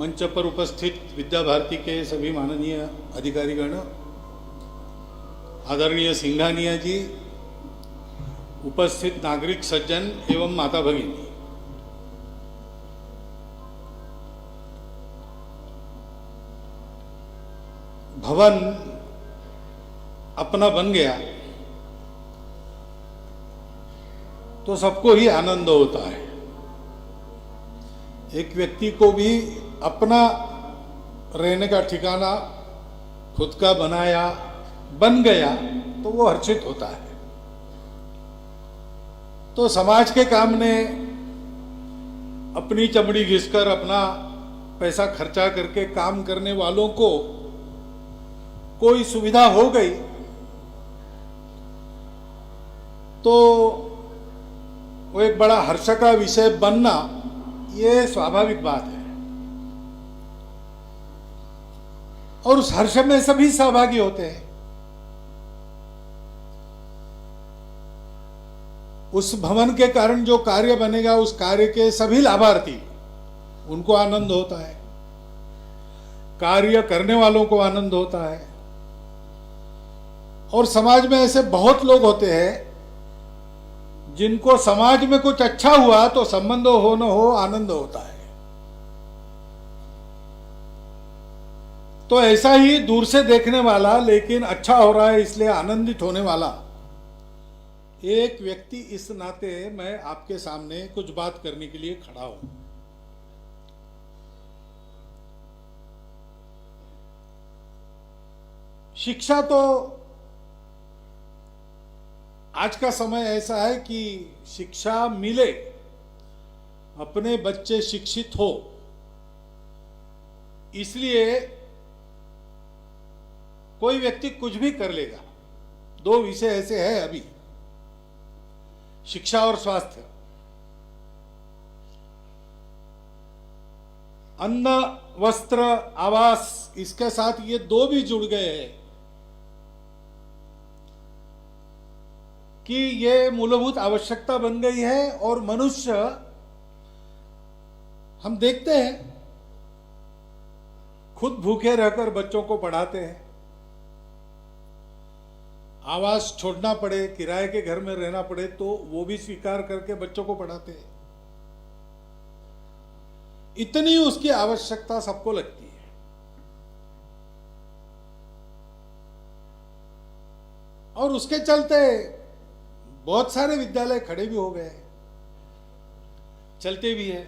मंच पर उपस्थित विद्या भारती के सभी माननीय अधिकारीगण, आदरणीय सिंघानिया जी, उपस्थित नागरिक सज्जन एवं माता भगिनी, भवन अपना बन गया तो सबको ही आनंद होता है। एक व्यक्ति को भी अपना रहने का ठिकाना खुद का बनाया बन गया तो वो हर्षित होता है। तो समाज के काम ने अपनी चमड़ी घिसकर अपना पैसा खर्चा करके काम करने वालों को कोई सुविधा हो गई तो वो एक बड़ा हर्ष का विषय बनना ये स्वाभाविक बात है और उस हर्ष में सभी सहभागी होते हैं। उस भवन के कारण जो कार्य बनेगा उस कार्य के सभी लाभार्थी, उनको आनंद होता है, कार्य करने वालों को आनंद होता है। और समाज में ऐसे बहुत लोग होते हैं जिनको समाज में कुछ अच्छा हुआ तो संबंध हो न हो आनंद होता है। तो ऐसा ही दूर से देखने वाला लेकिन अच्छा हो रहा है इसलिए आनंदित होने वाला एक व्यक्ति, इस नाते मैं आपके सामने कुछ बात करने के लिए खड़ा हूं। शिक्षा तो आज का समय ऐसा है कि शिक्षा मिले, अपने बच्चे शिक्षित हो, इसलिए कोई व्यक्ति कुछ भी कर लेगा। दो विषय ऐसे हैं अभी, शिक्षा और स्वास्थ्य। अन्न, वस्त्र, आवास, इसके साथ ये दो भी जुड़ गए हैं कि ये मूलभूत आवश्यकता बन गई है। और मनुष्य, हम देखते हैं, खुद भूखे रहकर बच्चों को पढ़ाते हैं, आवास छोड़ना पड़े, किराए के घर में रहना पड़े तो वो भी स्वीकार करके बच्चों को पढ़ाते हैं। इतनी उसकी आवश्यकता सबको लगती है। और उसके चलते बहुत सारे विद्यालय खड़े भी हो गए, चलते भी है।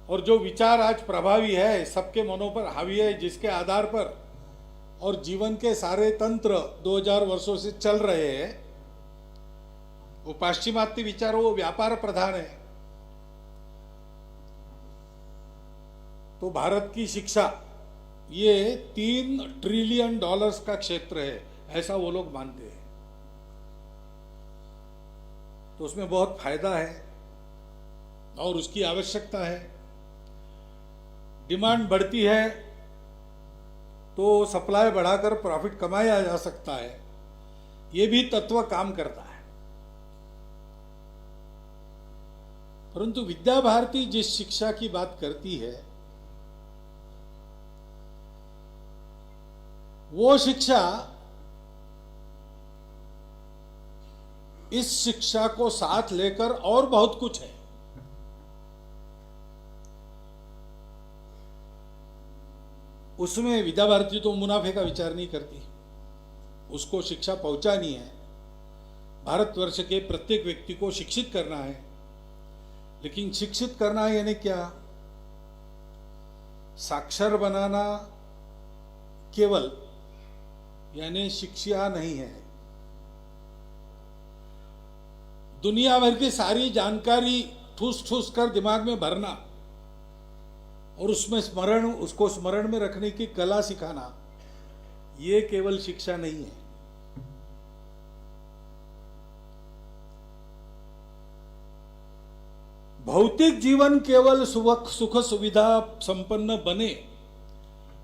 और जो विचार आज प्रभावी है, सबके मनों पर हावी है, जिसके आधार पर और जीवन के सारे तंत्र 2000 वर्षों से चल रहे हैं, वो पाश्चिमात्य विचार, वो व्यापार प्रधान है। तो भारत की शिक्षा ये $3 ट्रिलियन का क्षेत्र है, ऐसा वो लोग मानते हैं। तो उसमें बहुत फायदा है और उसकी आवश्यकता है। डिमांड बढ़ती है तो सप्लाई बढ़ाकर प्रॉफिट कमाया जा सकता है, ये भी तत्व काम करता है। परंतु विद्या भारती जिस शिक्षा की बात करती है वो शिक्षा इस शिक्षा को साथ लेकर और बहुत कुछ है। उसमें विद्या भारती तो मुनाफे का विचार नहीं करती, उसको शिक्षा पहुंचानी है, भारतवर्ष के प्रत्येक व्यक्ति को शिक्षित करना है। लेकिन शिक्षित करना यानी क्या? साक्षर बनाना केवल यानी शिक्षा नहीं है। दुनिया भर की सारी जानकारी ठूस ठूस कर दिमाग में भरना और उसमें उसको स्मरण में रखने की कला सिखाना, ये केवल शिक्षा नहीं है। भौतिक जीवन केवल सुख सुविधा संपन्न बने,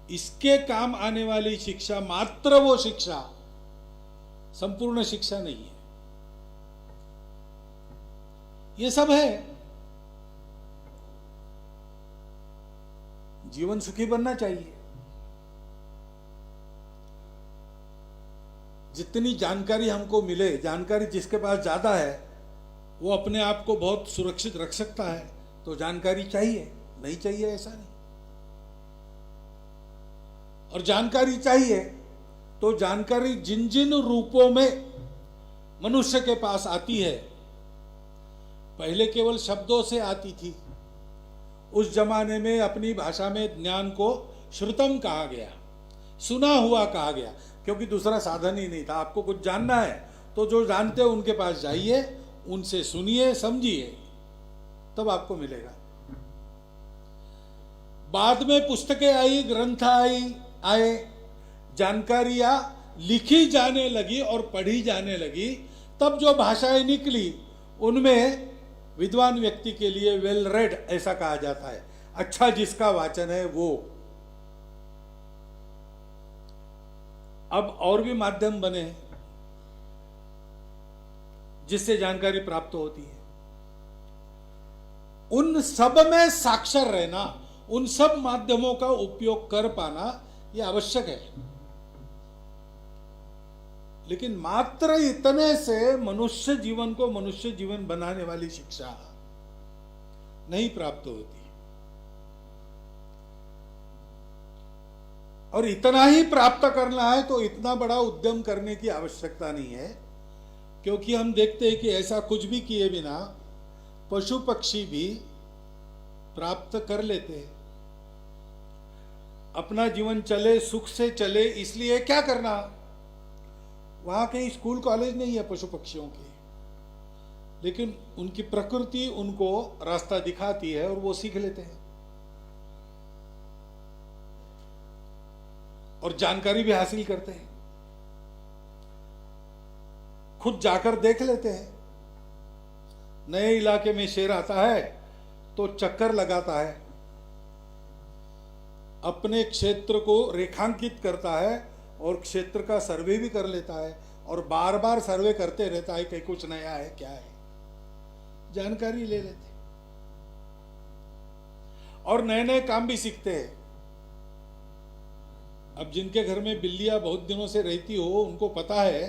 इसके काम आने वाली शिक्षा, मात्र वो शिक्षा संपूर्ण शिक्षा नहीं है। ये सब है जीवन सुखी बनना चाहिए। जितनी जानकारी हमको मिले, जानकारी जिसके पास ज्यादा है वो अपने आप को बहुत सुरक्षित रख सकता है, तो जानकारी चाहिए, नहीं चाहिए ऐसा नहीं। और जानकारी चाहिए तो जानकारी जिन जिन रूपों में मनुष्य के पास आती है, पहले केवल शब्दों से आती थी। उस जमाने में अपनी भाषा में ज्ञान को श्रुतम कहा गया, सुना हुआ कहा गया, क्योंकि दूसरा साधन ही नहीं था। आपको कुछ जानना है तो जो जानते हो उनके पास जाइए, उनसे सुनिए, समझिए, तब आपको मिलेगा। बाद में पुस्तकें आई, ग्रंथ आए, जानकारियां लिखी जाने लगी और पढ़ी जाने लगी। तब जो भाषाएं निकली उनमें विद्वान व्यक्ति के लिए वेल रेड ऐसा कहा जाता है, अच्छा जिसका वाचन है वो। अब और भी माध्यम बने जिससे जानकारी प्राप्त होती है। उन सब में साक्षर रहना, उन सब माध्यमों का उपयोग कर पाना यह आवश्यक है। लेकिन मात्र इतने से मनुष्य जीवन को मनुष्य जीवन बनाने वाली शिक्षा नहीं प्राप्त होती। और इतना ही प्राप्त करना है तो इतना बड़ा उद्यम करने की आवश्यकता नहीं है, क्योंकि हम देखते हैं कि ऐसा कुछ भी किए बिना पशु पक्षी भी प्राप्त कर लेते हैं। अपना जीवन चले, सुख से चले, इसलिए क्या करना। वहां कहीं स्कूल कॉलेज नहीं है पशु पक्षियों के, लेकिन उनकी प्रकृति उनको रास्ता दिखाती है और वो सीख लेते हैं और जानकारी भी हासिल करते हैं। खुद जाकर देख लेते हैं। नए इलाके में शेर आता है तो चक्कर लगाता है, अपने क्षेत्र को रेखांकित करता है और क्षेत्र का सर्वे भी कर लेता है और बार बार सर्वे करते रहता है कि कुछ नया है, क्या है, जानकारी ले लेते और नए नए काम भी सीखते हैं। अब जिनके घर में बिल्लियां बहुत दिनों से रहती हो, उनको पता है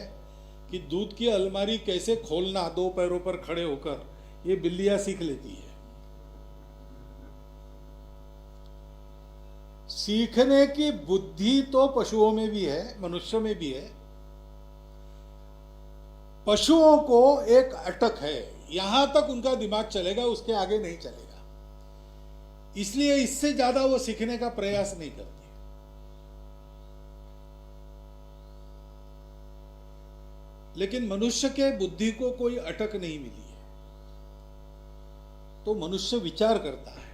कि दूध की अलमारी कैसे खोलना दो पैरों पर खड़े होकर, ये बिल्लियां सीख लेती है। सीखने की बुद्धि तो पशुओं में भी है, मनुष्य में भी है। पशुओं को एक अटक है, यहां तक उनका दिमाग चलेगा, उसके आगे नहीं चलेगा, इसलिए इससे ज्यादा वो सीखने का प्रयास नहीं करते। लेकिन मनुष्य के बुद्धि को कोई अटक नहीं मिली है, तो मनुष्य विचार करता है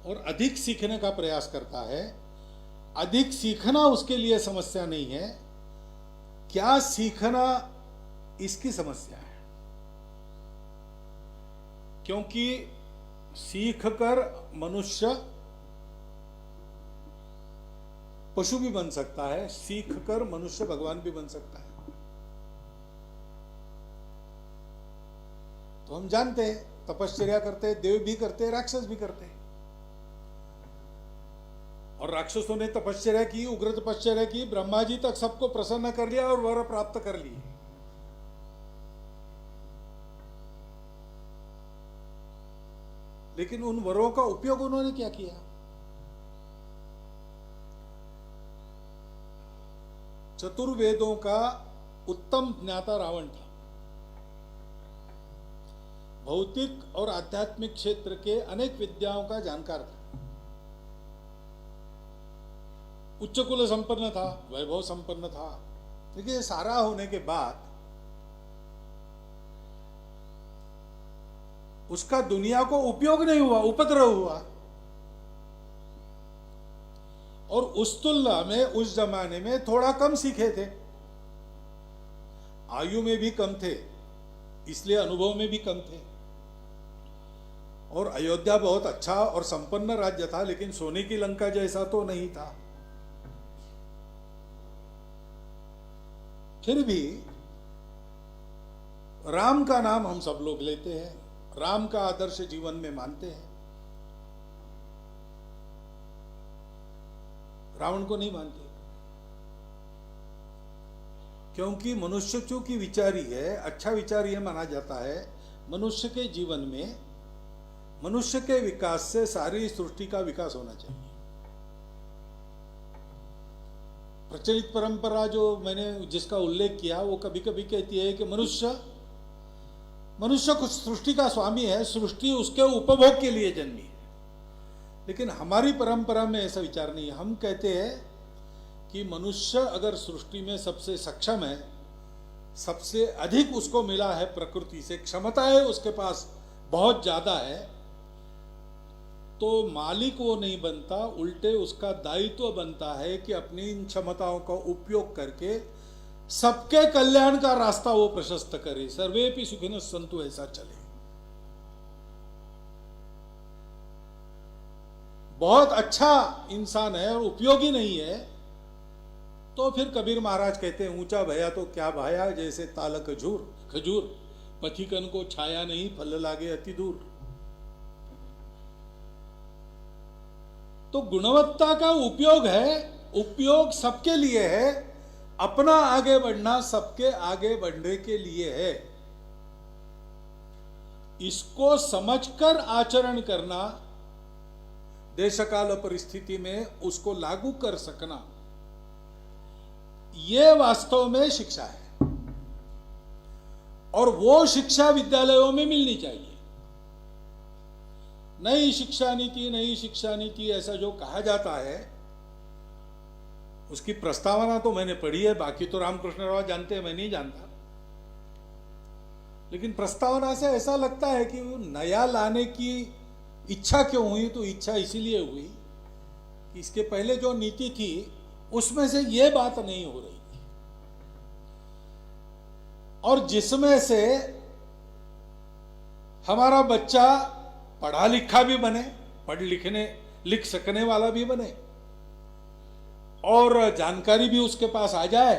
और अधिक सीखने का प्रयास करता है। अधिक सीखना उसके लिए समस्या नहीं है, क्या सीखना इसकी समस्या है। क्योंकि सीखकर मनुष्य पशु भी बन सकता है, सीखकर मनुष्य भगवान भी बन सकता है। तो हम जानते हैं, तपश्चर्या करते, देव भी करते, राक्षस भी करते। और राक्षसों ने तपश्चर्या की, उग्र तपश्चर्या की, ब्रह्मा जी तक सबको प्रसन्न कर लिया और वर प्राप्त कर लिए। लेकिन उन वरों का उपयोग उन्होंने क्या किया। चतुर्वेदों का उत्तम ज्ञाता रावण था। भौतिक और आध्यात्मिक क्षेत्र के अनेक विद्याओं का जानकार था। उच्च कुल संपन्न था, वैभव संपन्न था। लेकिन ये सारा होने के बाद उसका दुनिया को उपयोग नहीं हुआ, उपद्रव हुआ। और उस तुलना में उस जमाने में थोड़ा कम सीखे थे, आयु में भी कम थे, इसलिए अनुभव में भी कम थे। और अयोध्या बहुत अच्छा और संपन्न राज्य था, लेकिन सोने की लंका जैसा तो नहीं था। फिर भी राम का नाम हम सब लोग लेते हैं, राम का आदर्श जीवन में मानते हैं। रावण को नहीं मानते, क्योंकि मनुष्य चूंकि विचारी है, अच्छा विचारी है माना जाता है। मनुष्य के जीवन में मनुष्य के विकास से सारी सृष्टि का विकास होना चाहिए। प्रचलित परंपरा जो मैंने जिसका उल्लेख किया वो कभी कभी कहती है कि मनुष्य कुछ सृष्टि का स्वामी है, सृष्टि उसके उपभोग के लिए जन्मी है। लेकिन हमारी परंपरा में ऐसा विचार नहीं है। हम कहते हैं कि मनुष्य अगर सृष्टि में सबसे सक्षम है, सबसे अधिक उसको मिला है प्रकृति से, क्षमताएं उसके पास बहुत ज्यादा है, तो मालिक वो नहीं बनता, उल्टे उसका दायित्व बनता है कि अपनी इन क्षमताओं का उपयोग करके सबके कल्याण का रास्ता वो प्रशस्त करे। सर्वेपि सुखिनः सन्तु, ऐसा चले। बहुत अच्छा इंसान है और उपयोगी नहीं है तो फिर कबीर महाराज कहते हैं, ऊंचा भया तो क्या भाया, जैसे ताल खजूर, पथिकन को छाया नहीं, फल लागे अति दूर। तो गुणवत्ता का उपयोग है, उपयोग सबके लिए है, अपना आगे बढ़ना सबके आगे बढ़ने के लिए है। इसको समझकर आचरण करना, देशकाल परिस्थिति में उसको लागू कर सकना, ये वास्तव में शिक्षा है। और वो शिक्षा विद्यालयों में मिलनी चाहिए। नई शिक्षा नीति ऐसा जो कहा जाता है, उसकी प्रस्तावना तो मैंने पढ़ी है, बाकी तो रामकृष्ण राव जानते हैं, मैं नहीं जानता। लेकिन प्रस्तावना से ऐसा लगता है कि नया लाने की इच्छा क्यों हुई, तो इच्छा इसीलिए हुई कि इसके पहले जो नीति थी उसमें से ये बात नहीं हो रही थी, और जिसमें से हमारा बच्चा पढ़ा लिखा भी बने, लिख सकने वाला भी बने, और जानकारी भी उसके पास आ जाए।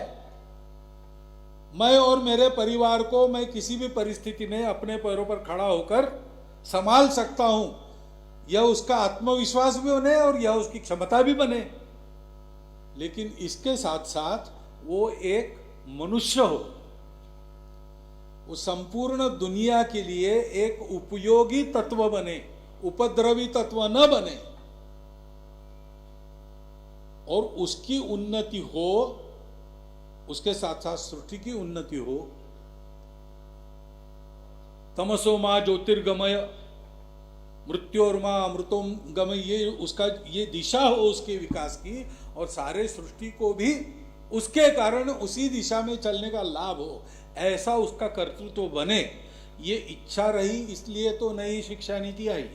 मैं और मेरे परिवार को मैं किसी भी परिस्थिति में अपने पैरों पर खड़ा होकर संभाल सकता हूं, यह उसका आत्मविश्वास भी बने और यह उसकी क्षमता भी बने। लेकिन इसके साथ साथ वो एक मनुष्य हो, वो संपूर्ण दुनिया के लिए एक उपयोगी तत्व बने, उपद्रवी तत्व न बने, और उसकी उन्नति हो, उसके साथ साथ सृष्टि की उन्नति हो। तमसो मां ज्योतिर्गमय मृत्योर्मा अमृतोम गमय, ये उसका ये दिशा हो उसके विकास की, और सारे सृष्टि को भी उसके कारण उसी दिशा में चलने का लाभ हो, ऐसा उसका कर्तृत्व बने। ये इच्छा रही, इसलिए तो नई शिक्षा नीति आई।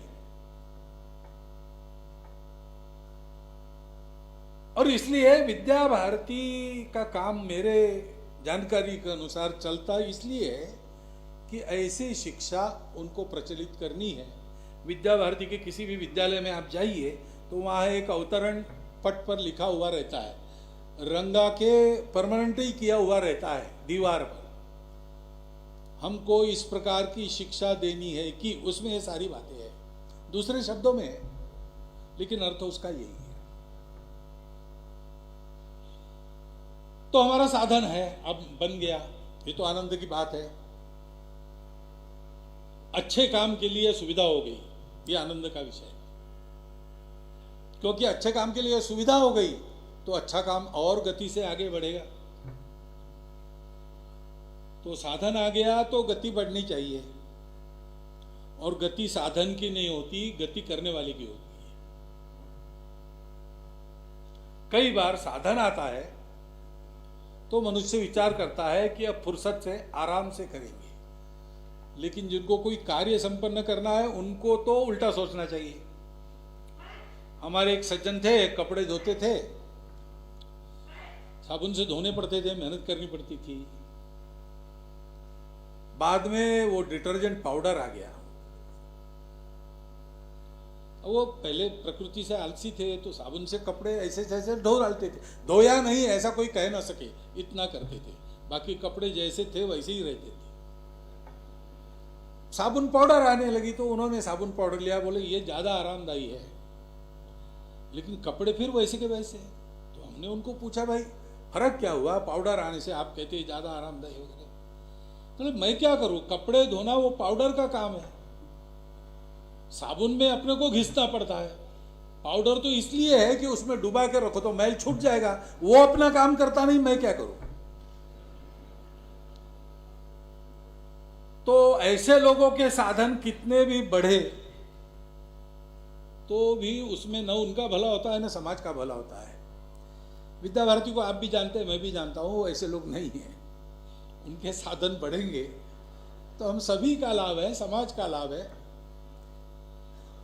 और इसलिए विद्या भारती का काम मेरे जानकारी के अनुसार चलता इसलिए है कि ऐसी शिक्षा उनको प्रचलित करनी है। विद्या भारती के किसी भी विद्यालय में आप जाइए तो वहाँ एक अवतरण पट पर लिखा हुआ रहता है, रंगा के परमानेंट ही किया हुआ रहता है दीवार पर, हमको इस प्रकार की शिक्षा देनी है, कि उसमें ये सारी बातें हैं, दूसरे शब्दों में है, लेकिन अर्थ उसका यही है। तो हमारा साधन है, अब बन गया, ये तो आनंद की बात है। अच्छे काम के लिए सुविधा हो गई, ये आनंद का विषय है, क्योंकि अच्छे काम के लिए सुविधा हो गई तो अच्छा काम और गति से आगे बढ़ेगा। तो साधन आ गया तो गति बढ़नी चाहिए, और गति साधन की नहीं होती, गति करने वाले की होती है। कई बार साधन आता है तो मनुष्य विचार करता है कि अब फुर्सत से आराम से करेंगे, लेकिन जिनको कोई कार्य संपन्न करना है उनको तो उल्टा सोचना चाहिए। हमारे एक सज्जन थे, कपड़े धोते थे, साबुन से धोने पड़ते थे, मेहनत करनी पड़ती थी। बाद में वो डिटर्जेंट पाउडर आ गया। वो पहले प्रकृति से आलसी थे तो साबुन से कपड़े ऐसे जैसे धो डालते थे, धोया नहीं ऐसा कोई कह ना सके, इतना करते थे, बाकी कपड़े जैसे थे वैसे ही रहते थे। साबुन पाउडर आने लगी तो उन्होंने साबुन पाउडर लिया, बोले ये ज्यादा आरामदायी है, लेकिन कपड़े फिर वैसे के वैसे। हमने उनको पूछा, भाई फर्क क्या हुआ पाउडर आने से, आप कहते हैं ज़्यादा आरामदायी वगैरह। तो मैं क्या करूं, कपड़े धोना वो पाउडर का काम है, साबुन में अपने को घिसना पड़ता है, पाउडर तो इसलिए है कि उसमें डुबा के रखो तो मैल छूट जाएगा, वो अपना काम करता नहीं, मैं क्या करूं। तो ऐसे लोगों के साधन कितने भी बढ़े तो भी उसमें न उनका भला होता है न समाज का भला होता है। विद्या भारती को आप भी जानते हैं, मैं भी जानता हूं, ऐसे लोग नहीं हैं। उनके साधन बढ़ेंगे तो हम सभी का लाभ है, समाज का लाभ है।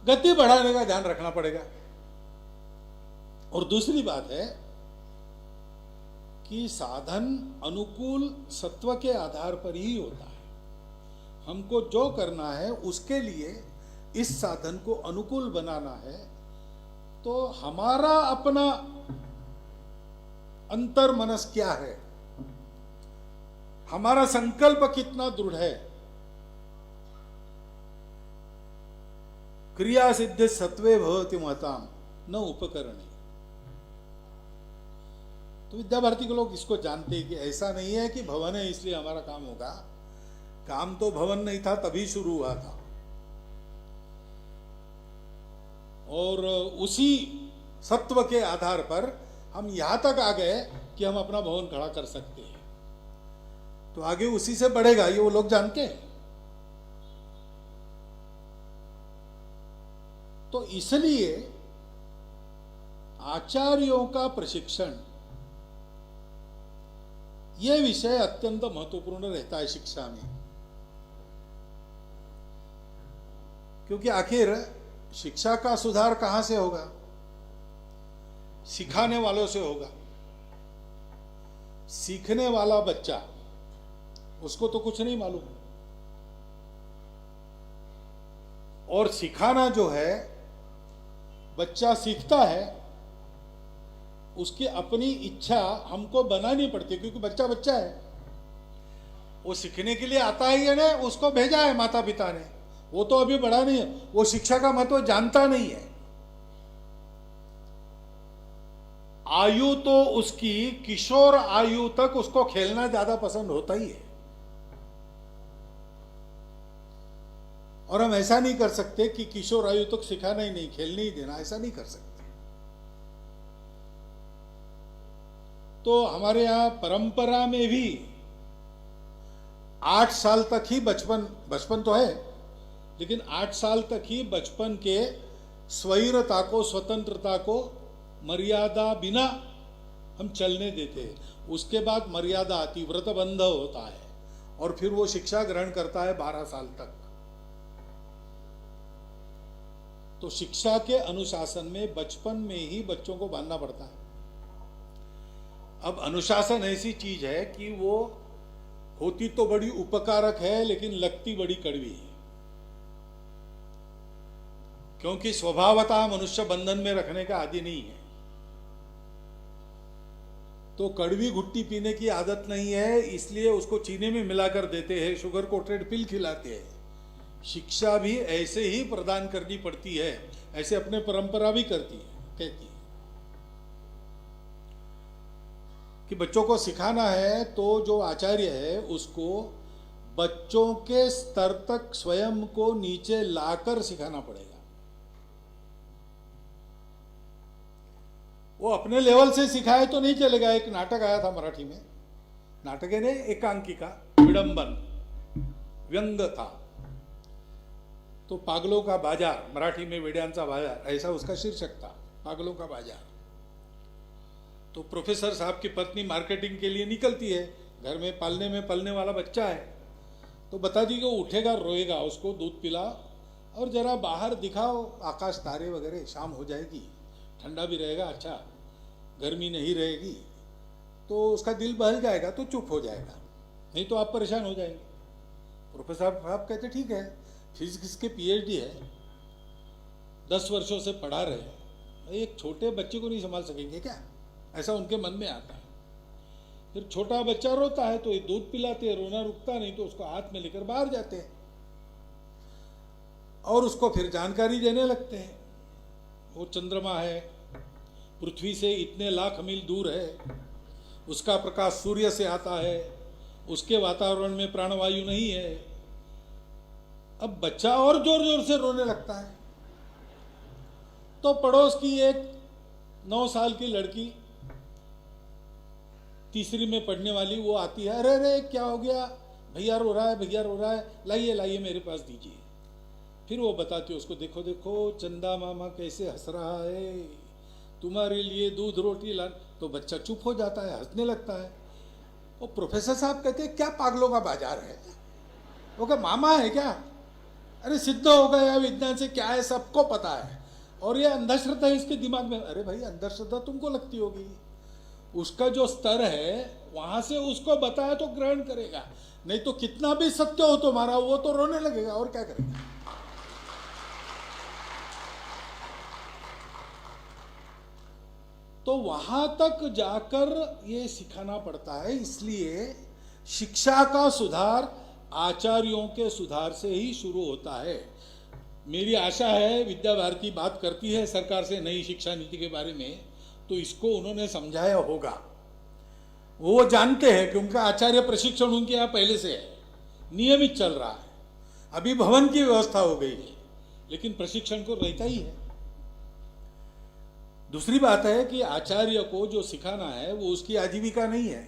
गति बढ़ाने का ध्यान रखना पड़ेगा। और दूसरी बात है कि साधन अनुकूल सत्व के आधार पर ही होता है। हमको जो करना है उसके लिए इस साधन को अनुकूल बनाना है, तो हमारा अपना अंतर मनस क्या है, हमारा संकल्प कितना दृढ़ है। क्रिया सिद्धि सत्वे भवति महताम न उपकरणे। तो विद्या भारती के लोग इसको जानते हैं कि ऐसा नहीं है कि भवन है इसलिए हमारा काम होगा। काम तो भवन नहीं था तभी शुरू हुआ था, और उसी सत्व के आधार पर हम यहां तक आ गए कि हम अपना भवन खड़ा कर सकते हैं। तो आगे उसी से बढ़ेगा, ये वो लोग जानते हैं। तो इसलिए आचार्यों का प्रशिक्षण, यह विषय अत्यंत महत्वपूर्ण रहता है शिक्षा में। क्योंकि आखिर शिक्षा का सुधार कहां से होगा? सिखाने वालों से होगा। सीखने वाला बच्चा, उसको तो कुछ नहीं मालूम, और सिखाना जो है, बच्चा सीखता है, उसकी अपनी इच्छा हमको बनानी पड़ती है, क्योंकि बच्चा बच्चा है। वो सीखने के लिए आता है या नहीं, उसको भेजा है माता पिता ने, वो तो अभी बड़ा नहीं है, वो शिक्षा का महत्व जानता नहीं है। आयु तो उसकी किशोर आयु तक उसको खेलना ज्यादा पसंद होता ही है। और हम ऐसा नहीं कर सकते कि किशोर आयु तक सिखाना ही नहीं, खेलने ही देना, ऐसा नहीं कर सकते। तो हमारे यहां परंपरा में भी 8 साल तक ही बचपन तो है, लेकिन 8 साल तक ही बचपन के स्वैरता को, स्वतंत्रता को मर्यादा बिना हम चलने देते हैं। उसके बाद मर्यादा आती, व्रतबंध होता है, और फिर वो शिक्षा ग्रहण करता है 12 साल तक। तो शिक्षा के अनुशासन में बचपन में ही बच्चों को बांधना पड़ता है। अब अनुशासन ऐसी चीज है कि वो होती तो बड़ी उपकारक है, लेकिन लगती बड़ी कड़वी है। क्योंकि स्वभावतः मनुष्य बंधन में रखने का आदी नहीं है, तो कड़वी घुट्टी पीने की आदत नहीं है, इसलिए उसको चीनी में मिलाकर देते हैं, शुगर कोटेड पिल खिलाते हैं। शिक्षा भी ऐसे ही प्रदान करनी पड़ती है, ऐसे अपने परंपरा भी करती है, कहती है कि बच्चों को सिखाना है, तो जो आचार्य है उसको बच्चों के स्तर तक स्वयं को नीचे लाकर सिखाना पड़ेगा। वो अपने लेवल से सिखाए तो नहीं चलेगा। एक नाटक आया था मराठी में, नाटक है ने एकांकिका, विडंबन, व्यंग था। तो पागलों का बाजार, मराठी में वेड्यांचा बाजार, ऐसा उसका शीर्षक था, पागलों का बाजार। तो प्रोफेसर साहब की पत्नी मार्केटिंग के लिए निकलती है, घर में पलने वाला बच्चा है, तो बता दी कि वो उठेगा रोएगा, उसको दूध पिला और जरा बाहर दिखाओ आकाश तारे वगैरह, शाम हो जाएगी, ठंडा भी रहेगा, अच्छा गर्मी नहीं रहेगी, तो उसका दिल बहल जाएगा, तो चुप हो जाएगा, नहीं तो आप परेशान हो जाएंगे। प्रोफेसर साहब कहते ठीक है, फिजिक्स के पीएचडी है, 10 वर्षों से पढ़ा रहे, एक छोटे बच्चे को नहीं संभाल सकेंगे क्या? ऐसा उनके मन में आता है। फिर छोटा बच्चा रोता है तो ये दूध पिलाते हैं, रोना रुकता नहीं, तो उसको हाथ में लेकर बाहर जाते हैं और उसको फिर जानकारी देने लगते हैं। वो चंद्रमा है, पृथ्वी से इतने लाख मील दूर है, उसका प्रकाश सूर्य से आता है, उसके वातावरण में प्राणवायु नहीं है। अब बच्चा और जोर जोर से रोने लगता है, तो पड़ोस की एक 9 साल की लड़की, तीसरी में पढ़ने वाली, वो आती है, अरे अरे क्या हो गया, भैया रो रहा है, भैया रो रहा है, लाइए लाइए मेरे पास दीजिए। फिर वो बताती है उसको, देखो देखो चंदा मामा कैसे हंस रहा है, तुम्हारे लिए दूध रोटी ला। तो बच्चा चुप हो जाता है, हंसने लगता है। वो प्रोफेसर साहब कहते हैं, क्या पागलों का बाजार है, वो क्या मामा है क्या? अरे सिद्ध हो गया विज्ञान से, क्या है सबको पता है, और ये अंधश्रद्धा है इसके दिमाग में। अरे भाई अंधश्रद्धा तुमको लगती होगी, उसका जो स्तर है वहां से उसको बताया तो ग्रहण करेगा, नहीं तो कितना भी सत्य हो तुम्हारा वो तो रोने लगेगा, और क्या करेगा। तो वहां तक जाकर ये सिखाना पड़ता है। इसलिए शिक्षा का सुधार आचार्यों के सुधार से ही शुरू होता है। मेरी आशा है विद्या भारती बात करती है सरकार से नई शिक्षा नीति के बारे में, तो इसको उन्होंने समझाया होगा। वो जानते हैं कि उनका आचार्य प्रशिक्षण उनके यहाँ पहले से है, नियमित चल रहा है। अभी भवन की व्यवस्था हो गई है, लेकिन प्रशिक्षण को रहता ही है। दूसरी बात है कि आचार्य को जो सिखाना है वो उसकी आजीविका नहीं है,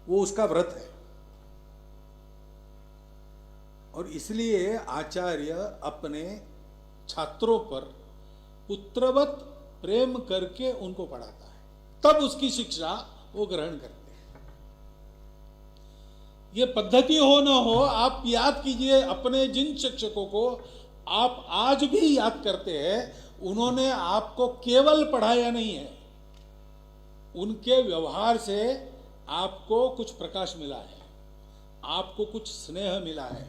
वो उसका व्रत है। और इसलिए आचार्य अपने छात्रों पर पुत्रवत प्रेम करके उनको पढ़ाता है, तब उसकी शिक्षा वो ग्रहण करते हैं। ये पद्धति हो ना हो, आप याद कीजिए अपने जिन शिक्षकों को आप आज भी याद करते हैं, उन्होंने आपको केवल पढ़ाया नहीं है, उनके व्यवहार से आपको कुछ प्रकाश मिला है, आपको कुछ स्नेह मिला है।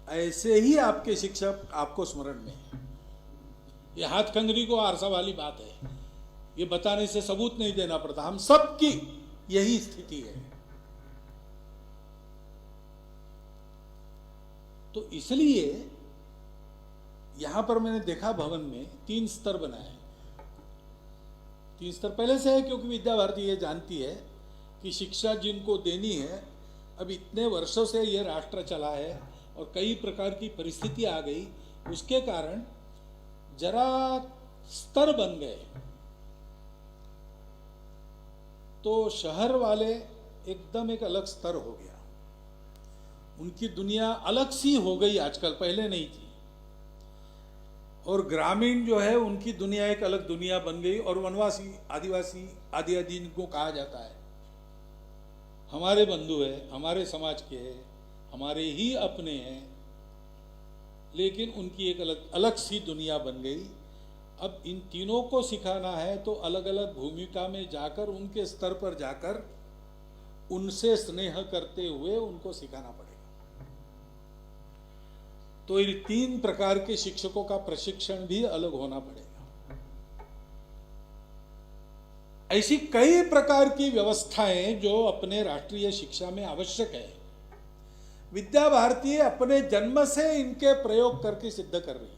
ऐसे ही आपके शिक्षक आपको स्मरण में है। ये हाथ कंगरी को आरसा वाली बात है, ये बताने से सबूत नहीं देना पड़ता, हम सबकी यही स्थिति है। तो इसलिए यहां पर मैंने देखा भवन में 3 स्तर बनाए। 3 स्तर पहले से है, क्योंकि विद्या भारती ये जानती है कि शिक्षा जिनको देनी है, अब इतने वर्षों से ये राष्ट्र चला है और कई प्रकार की परिस्थिति आ गई, उसके कारण जरा स्तर बन गए। तो शहर वाले एकदम एक अलग स्तर हो गया, उनकी दुनिया अलग सी हो गई आजकल, पहले नहीं थी। और ग्रामीण जो है उनकी दुनिया एक अलग दुनिया बन गई, और वनवासी आदिवासी आदि आदि इनको कहा जाता है। हमारे बंधु है, हमारे समाज के हैं, हमारे ही अपने हैं, लेकिन उनकी एक अलग अलग सी दुनिया बन गई। अब इन तीनों को सिखाना है तो अलग अलग भूमिका में जाकर, उनके स्तर पर जाकर उनसे स्नेह करते हुए उनको सिखाना पड़ेगा। तो इन 3 प्रकार के शिक्षकों का प्रशिक्षण भी अलग होना पड़ेगा। ऐसी कई प्रकार की व्यवस्थाएं जो अपने राष्ट्रीय शिक्षा में आवश्यक है, विद्या भारती अपने जन्म से इनके प्रयोग करके सिद्ध कर रही है।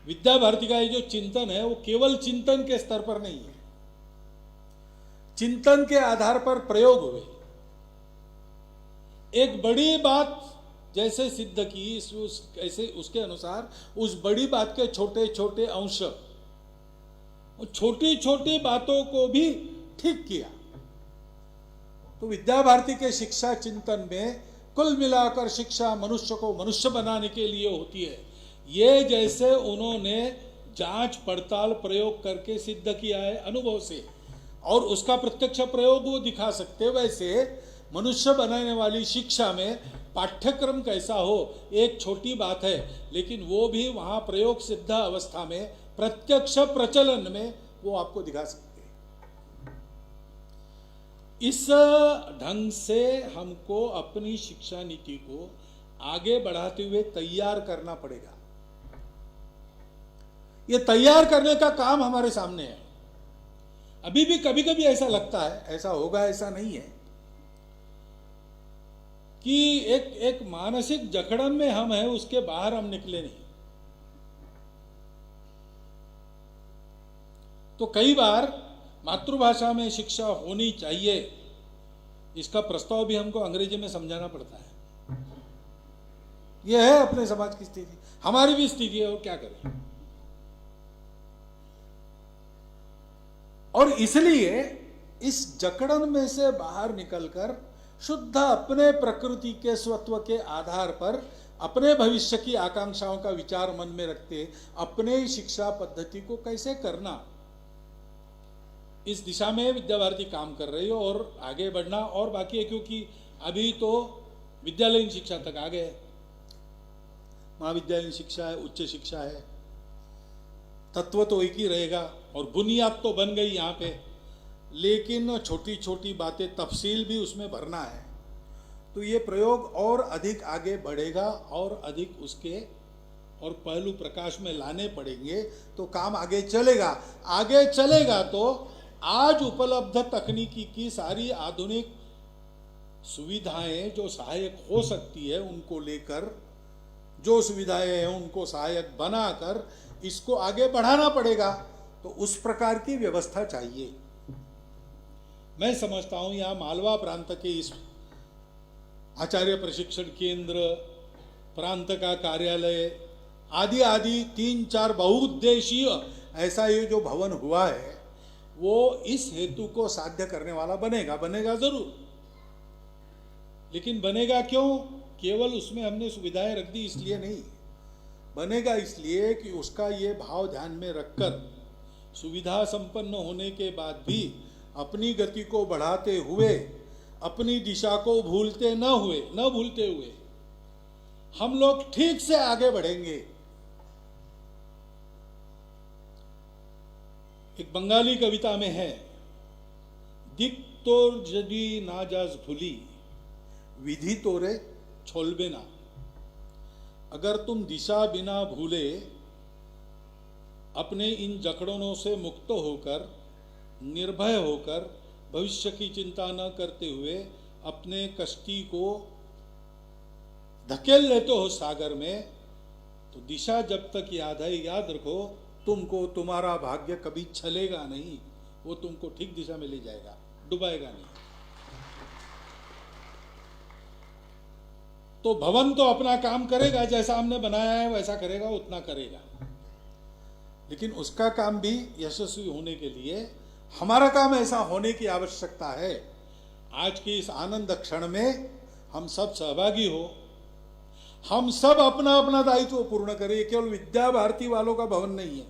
विद्या भारती का ये जो चिंतन है वो केवल चिंतन के स्तर पर नहीं है, चिंतन के आधार पर प्रयोग हुए। एक बड़ी बात जैसे सिद्ध की, ऐसे उसके अनुसार उस बड़ी बात के छोटे छोटे अंश, छोटी छोटी बातों को भी ठीक किया। तो विद्या भारती के शिक्षा चिंतन में कुल मिलाकर शिक्षा मनुष्य को मनुष्य बनाने के लिए होती है। ये जैसे उन्होंने जांच पड़ताल प्रयोग करके सिद्ध किया है अनुभव से, और उसका प्रत्यक्ष प्रयोग वो दिखा सकते, वैसे मनुष्य बनाने वाली शिक्षा में पाठ्यक्रम कैसा हो एक छोटी बात है, लेकिन वो भी वहां प्रयोग सिद्ध अवस्था में प्रत्यक्ष प्रचलन में वो आपको दिखा सकते हैं। इस ढंग से हमको अपनी शिक्षा नीति को आगे बढ़ाते हुए तैयार करना पड़ेगा। ये तैयार करने का काम हमारे सामने है। अभी भी कभी कभी ऐसा लगता है, ऐसा होगा ऐसा नहीं है, कि एक मानसिक जकड़न में हम हैं, उसके बाहर हम निकले नहीं। तो कई बार मातृभाषा में शिक्षा होनी चाहिए, इसका प्रस्ताव भी हमको अंग्रेजी में समझाना पड़ता है। यह है अपने समाज की स्थिति, हमारी भी स्थिति है, और क्या करें। और इसलिए इस जकड़न में से बाहर निकलकर शुद्ध अपने प्रकृति के स्वत्व के आधार पर अपने भविष्य की आकांक्षाओं का विचार मन में रखते अपने ही शिक्षा पद्धति को कैसे करना, इस दिशा में विद्या भारती काम कर रही है। और आगे बढ़ना और बाकी है, क्योंकि अभी तो विद्यालयीन शिक्षा तक आ गए, महाविद्यालयीन शिक्षा है, उच्च शिक्षा है, तत्व तो एक ही रहेगा और बुनियाद तो बन गई यहाँ पे, लेकिन छोटी छोटी बातें तफसील भी उसमें भरना है। तो ये प्रयोग और अधिक आगे बढ़ेगा और अधिक उसके और पहलू प्रकाश में लाने पड़ेंगे, तो काम आगे चलेगा। आगे चलेगा तो आज उपलब्ध तकनीकी की सारी आधुनिक सुविधाएं जो सहायक हो सकती है उनको लेकर, जो सुविधाएं हैं उनको सहायक बनाकर इसको आगे बढ़ाना पड़ेगा। तो उस प्रकार की व्यवस्था चाहिए। मैं समझता हूं यहाँ मालवा प्रांत के इस आचार्य प्रशिक्षण केंद्र, प्रांत का कार्यालय आदि आदि 3-4 बहुउद्देशीय ऐसा ये जो भवन हुआ है, वो इस हेतु को साध्य करने वाला बनेगा, बनेगा जरूर। लेकिन बनेगा क्यों? केवल उसमें हमने सुविधाएं रख दी इसलिए नहीं, बनेगा इसलिए कि उसका ये भाव ध्यान में रखकर सुविधा संपन्न होने के बाद भी अपनी गति को बढ़ाते हुए, अपनी दिशा को भूलते हुए हम लोग ठीक से आगे बढ़ेंगे। एक बंगाली कविता में है, दिक तोर जदी ना जास भूली, विधि तोरे छोलबे ना। अगर तुम दिशा बिना भूले अपने इन जकड़नों से मुक्त होकर, निर्भय होकर, भविष्य की चिंता न करते हुए अपने कश्ती को धकेल लेते हो सागर में, तो दिशा जब तक याद है, याद रखो तुमको तुम्हारा भाग्य कभी छलेगा नहीं, वो तुमको ठीक दिशा में ले जाएगा, डुबाएगा नहीं। तो भवन तो अपना काम करेगा, जैसा हमने बनाया है वैसा करेगा, उतना करेगा, लेकिन उसका काम भी यशस्वी होने के लिए हमारा काम ऐसा होने की आवश्यकता है। आज की इस आनंद क्षण में हम सब सहभागी हो, हम सब अपना अपना दायित्व पूर्ण करें। ये केवल विद्या भारती वालों का भवन नहीं है,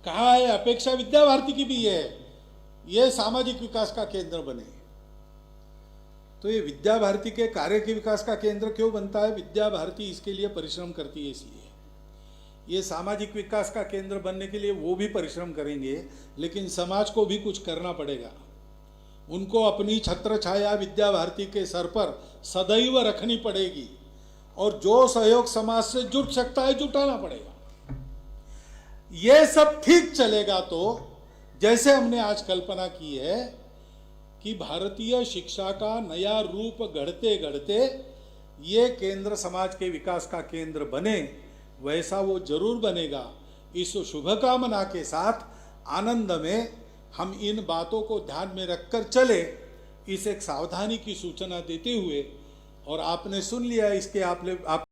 कहा है अपेक्षा विद्या भारती की भी है, ये सामाजिक विकास का केंद्र बने। तो ये विद्या भारती के कार्य के विकास का केंद्र क्यों बनता है? विद्या भारती इसके लिए परिश्रम करती है, इसलिए ये सामाजिक विकास का केंद्र बनने के लिए वो भी परिश्रम करेंगे, लेकिन समाज को भी कुछ करना पड़ेगा। उनको अपनी छत्र छाया विद्या भारती के सर पर सदैव रखनी पड़ेगी, और जो सहयोग समाज से जुट सकता है जुटाना पड़ेगा। ये सब ठीक चलेगा तो जैसे हमने आज कल्पना की है कि भारतीय शिक्षा का नया रूप गढ़ते गढ़ते ये केंद्र समाज के विकास का केंद्र बने, वैसा वो जरूर बनेगा। इस शुभकामना के साथ आनंद में हम इन बातों को ध्यान में रखकर चले, इस एक सावधानी की सूचना देते हुए, और आपने सुन लिया इसके आप